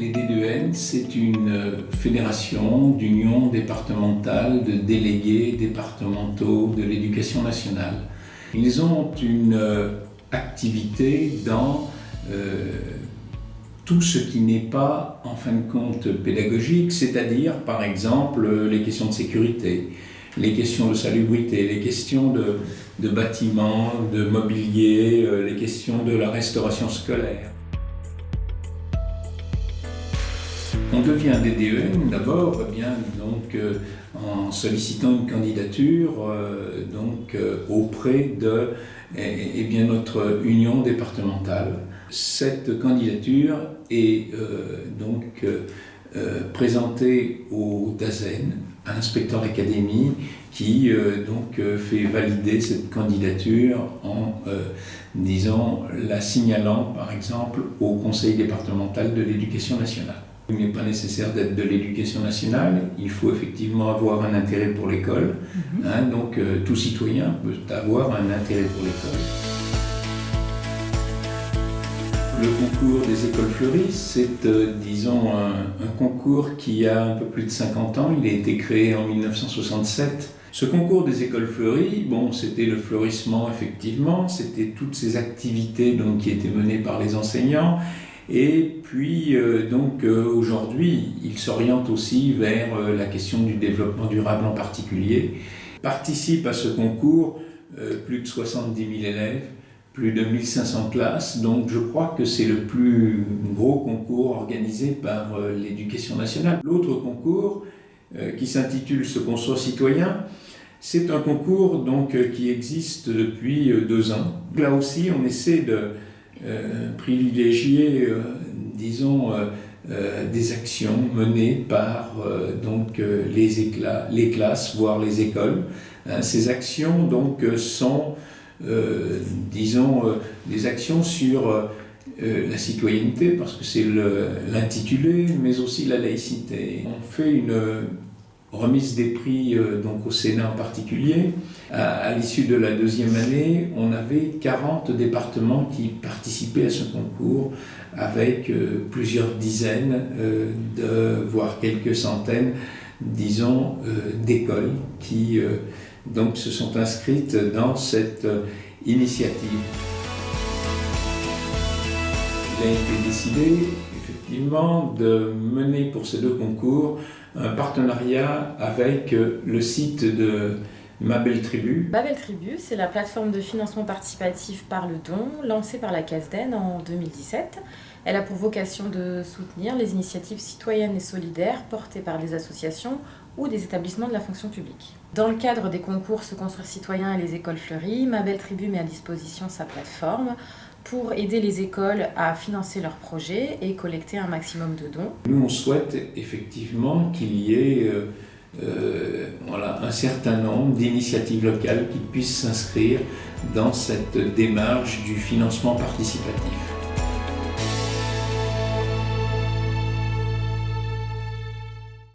Les DDEN, c'est une fédération d'unions départementales de délégués départementaux de l'éducation nationale. Ils ont une activité dans tout ce qui n'est pas, en fin de compte, pédagogique, c'est-à-dire, par exemple, les questions de sécurité, les questions de salubrité, les questions de bâtiments, de mobilier, les questions de la restauration scolaire. On devient DDEN d'abord en sollicitant une candidature auprès de notre union départementale. Cette candidature est présentée au DAZEN, à l'inspecteur d'académie, qui fait valider cette candidature en la signalant par exemple au conseil départemental de l'éducation nationale. Il n'est pas nécessaire d'être de l'éducation nationale, il faut effectivement avoir un intérêt pour l'école. Tout citoyen peut avoir un intérêt pour l'école. Le concours des écoles fleuries, c'est un concours qui a un peu plus de 50 ans. Il a été créé en 1967. Ce concours des écoles fleuries, c'était le fleurissement effectivement, c'était toutes ces activités qui étaient menées par les enseignants. Et puis aujourd'hui, il s'oriente aussi vers la question du développement durable en particulier. Participent à ce concours plus de 70 000 élèves, plus de 1500 classes, donc je crois que c'est le plus gros concours organisé par l'éducation nationale. L'autre concours, qui s'intitule « Ce qu'on soit citoyen », c'est un concours qui existe depuis 2 ans. Là aussi, on essaie de privilégier, des actions menées par les classes, voire les écoles. Ces actions sont des actions sur la citoyenneté, parce que c'est l'intitulé, mais aussi la laïcité. On fait une remise des prix au Sénat en particulier. À l'issue de la 2e année, on avait 40 départements qui participaient à ce concours, avec plusieurs dizaines, voire quelques centaines, d'écoles qui se sont inscrites dans cette initiative. Il a été décidé effectivement de mener pour ces 2 concours un partenariat avec le site de Ma Belle Tribu. Ma Belle Tribu, c'est la plateforme de financement participatif par le don lancée par la CASDEN en 2017. Elle a pour vocation de soutenir les initiatives citoyennes et solidaires portées par des associations ou des établissements de la fonction publique. Dans le cadre des concours Se construire citoyen et les écoles fleuries, Ma Belle Tribu met à disposition sa plateforme pour aider les écoles à financer leurs projets et collecter un maximum de dons. Nous, on souhaite effectivement qu'il y ait un certain nombre d'initiatives locales qui puissent s'inscrire dans cette démarche du financement participatif.